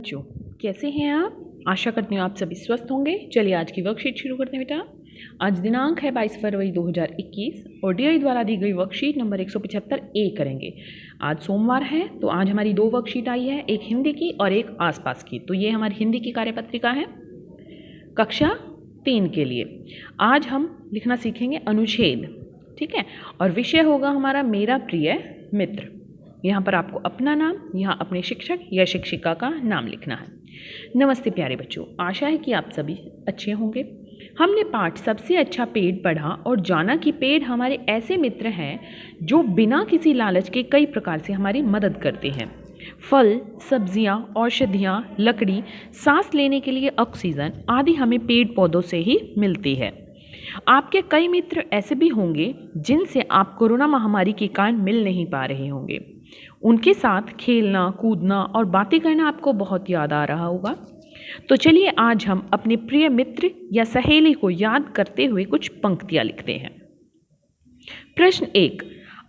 बच्चों, कैसे हैं आप? आशा करती हूँ आप सभी स्वस्थ होंगे। चलिए आज की वर्कशीट शुरू करते हैं बेटा। आज दिनांक है 22 फरवरी 2021 और DI द्वारा दी गई वर्कशीट नंबर 175 ए करेंगे। आज सोमवार है तो आज हमारी दो वर्कशीट आई है, एक हिंदी की और एक आसपास की। तो ये हमारी हिंदी की कार्यपत्रिका है कक्षा 3 के लिए। आज हम लिखना सीखेंगे अनुच्छेद, ठीक है, और विषय होगा हमारा मेरा प्रिय मित्र। यहाँ पर आपको अपना नाम, यहाँ अपने शिक्षक या शिक्षिका का नाम लिखना है। नमस्ते प्यारे बच्चों, आशा है कि आप सभी अच्छे होंगे। हमने पाठ सबसे अच्छा पेड़ पढ़ा और जाना कि पेड़ हमारे ऐसे मित्र हैं जो बिना किसी लालच के कई प्रकार से हमारी मदद करते हैं। फल, सब्जियां, औषधियां, लकड़ी, सांस लेने के लिए ऑक्सीजन आदि हमें पेड़ पौधों से ही मिलती है। आपके कई मित्र ऐसे भी होंगे जिनसे आप कोरोना महामारी के कारण मिल नहीं पा रहे होंगे। उनके साथ खेलना, कूदना और बातें करना आपको बहुत याद आ रहा होगा। तो चलिए आज हम अपने प्रिय मित्र या सहेली को याद करते हुए कुछ पंक्तियां लिखते हैं। प्रश्न 1,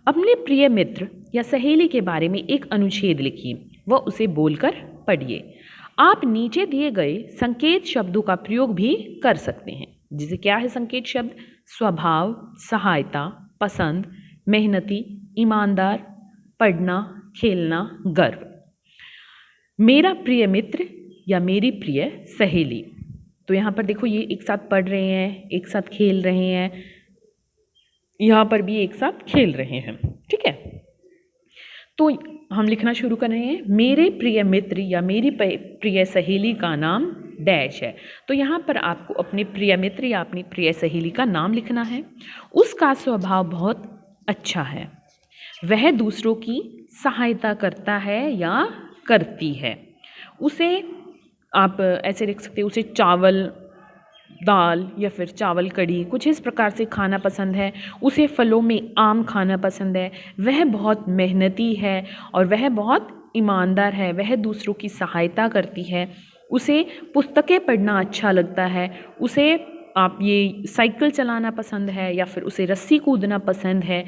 अपने प्रिय मित्र या सहेली के बारे में एक अनुच्छेद लिखिए व उसे बोलकर पढ़िए। आप नीचे दिए गए संकेत शब्दों का प्रयोग भी कर सकते हैं। जिसे क्या है संकेत शब्द? स्वभाव, सहायता, पसंद, मेहनती, ईमानदार, पढ़ना, खेलना, गर्व। मेरा प्रिय मित्र या मेरी प्रिय सहेली। तो यहाँ पर देखो ये एक साथ पढ़ रहे हैं, एक साथ खेल रहे हैं, यहाँ पर भी एक साथ खेल रहे हैं, ठीक है। तो हम लिखना शुरू कर रहे हैं। मेरे प्रिय मित्र या मेरी प्रिय सहेली का नाम डैश है। तो यहाँ पर आपको अपने प्रिय मित्र या अपनी प्रिय सहेली का नाम लिखना है। उसका स्वभाव बहुत अच्छा है। वह दूसरों की सहायता करता है या करती है। उसे आप ऐसे लिख सकते हो, उसे चावल दाल या फिर चावल कढ़ी कुछ इस प्रकार से खाना पसंद है। उसे फलों में आम खाना पसंद है। वह बहुत मेहनती है और वह बहुत ईमानदार है। वह दूसरों की सहायता करती है। उसे पुस्तकें पढ़ना अच्छा लगता है। उसे आप ये साइकिल चलाना पसंद है या फिर उसे रस्सी कूदना पसंद है।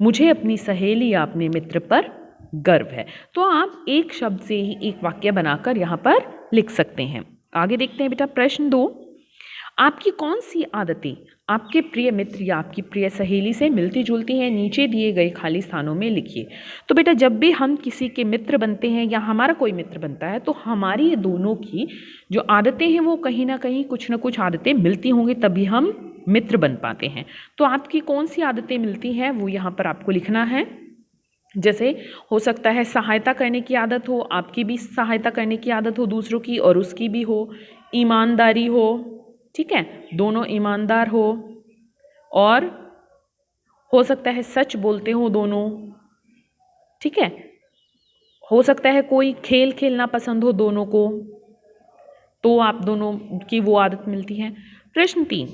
मुझे अपनी सहेली या अपने मित्र पर गर्व है। तो आप एक शब्द से ही एक वाक्य बनाकर यहाँ पर लिख सकते हैं। आगे देखते हैं बेटा। प्रश्न 2, आपकी कौन सी आदतें आपके प्रिय मित्र या आपकी प्रिय सहेली से मिलती जुलती हैं? नीचे दिए गए खाली स्थानों में लिखिए। तो बेटा जब भी हम किसी के मित्र बनते हैं या हमारा कोई मित्र बनता है तो हमारी ये दोनों की जो आदतें हैं वो कहीं ना कहीं कुछ ना कुछ आदतें मिलती होंगी, तभी हम मित्र बन पाते हैं। तो आपकी कौन सी आदतें मिलती हैं वो यहाँ पर आपको लिखना है। जैसे हो सकता है सहायता करने की आदत हो, आपकी भी सहायता करने की आदत हो दूसरों की और उसकी भी हो। ईमानदारी हो, ठीक है, दोनों ईमानदार हो। और हो सकता है सच बोलते हो दोनों, ठीक है। हो सकता है कोई खेल खेलना पसंद हो दोनों को, तो आप दोनों की वो आदत मिलती है। प्रश्न 3,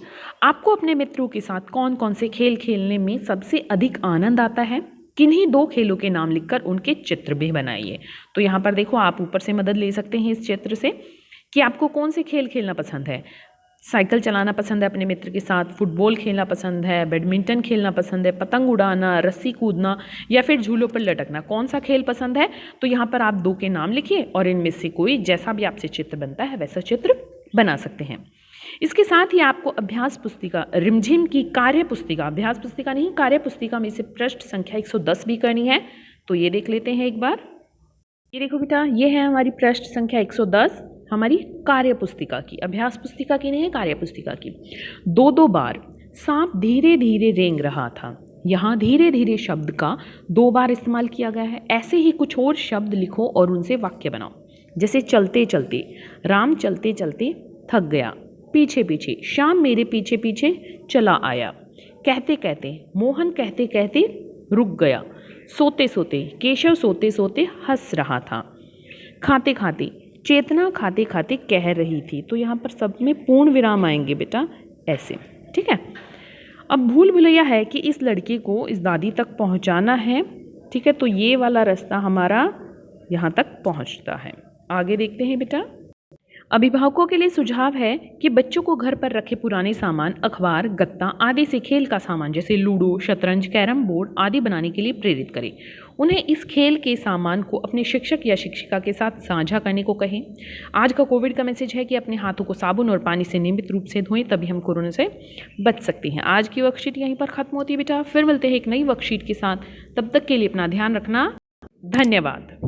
आपको अपने मित्रों के साथ कौन कौन से खेल खेलने में सबसे अधिक आनंद आता है? किन्हीं 2 खेलों के नाम लिखकर उनके चित्र भी बनाइए। तो यहाँ पर देखो आप ऊपर से मदद ले सकते हैं इस चित्र से कि आपको कौन से खेल खेलना पसंद है। साइकिल चलाना पसंद है अपने मित्र के साथ, फुटबॉल खेलना पसंद है, बैडमिंटन खेलना पसंद है, पतंग उड़ाना, रस्सी कूदना या फिर झूलों पर लटकना। कौन सा खेल पसंद है? तो यहाँ पर आप 2 के नाम लिखिए और इनमें से कोई जैसा भी आपसे चित्र बनता है वैसा चित्र बना सकते हैं। इसके साथ ही आपको अभ्यास पुस्तिका रिमझिम की कार्य पुस्तिका, अभ्यास पुस्तिका नहीं कार्य पुस्तिका में से पृष्ठ संख्या 110 भी करनी है। तो ये देख लेते हैं एक बार। ये देखो बेटा, ये है हमारी पृष्ठ संख्या 110 हमारी कार्य पुस्तिका की, अभ्यास पुस्तिका की नहीं है, कार्य पुस्तिका की। 2 बार सांप धीरे धीरे रेंग रहा था। यहाँ धीरे धीरे शब्द का 2 बार इस्तेमाल किया गया है। ऐसे ही कुछ और शब्द लिखो और उनसे वाक्य बनाओ। जैसे चलते चलते, राम चलते चलते थक गया। पीछे पीछे, श्याम मेरे पीछे पीछे चला आया। कहते कहते, मोहन कहते कहते रुक गया। सोते सोते, केशव सोते सोते हंस रहा था। खाते खाते, चेतना खाते खाते कह रही थी। तो यहाँ पर सब में पूर्ण विराम आएंगे बेटा, ऐसे, ठीक है। अब भूल भुलैया है कि इस लड़के को इस दादी तक पहुँचाना है, ठीक है। तो ये वाला रास्ता हमारा यहाँ तक पहुँचता है। आगे देखते हैं बेटा। अभिभावकों के लिए सुझाव है कि बच्चों को घर पर रखे पुराने सामान, अखबार, गत्ता आदि से खेल का सामान जैसे लूडो, शतरंज, कैरम बोर्ड आदि बनाने के लिए प्रेरित करें। उन्हें इस खेल के सामान को अपने शिक्षक या शिक्षिका के साथ साझा करने को कहें। आज का कोविड का मैसेज है कि अपने हाथों को साबुन और पानी से नियमित रूप से धोएं, तभी हम कोरोना से बच सकते हैं। आज की वर्कशीट यहीं पर खत्म होती है बेटा, फिर मिलते हैं एक नई वर्कशीट के साथ। तब तक के लिए अपना ध्यान रखना। धन्यवाद।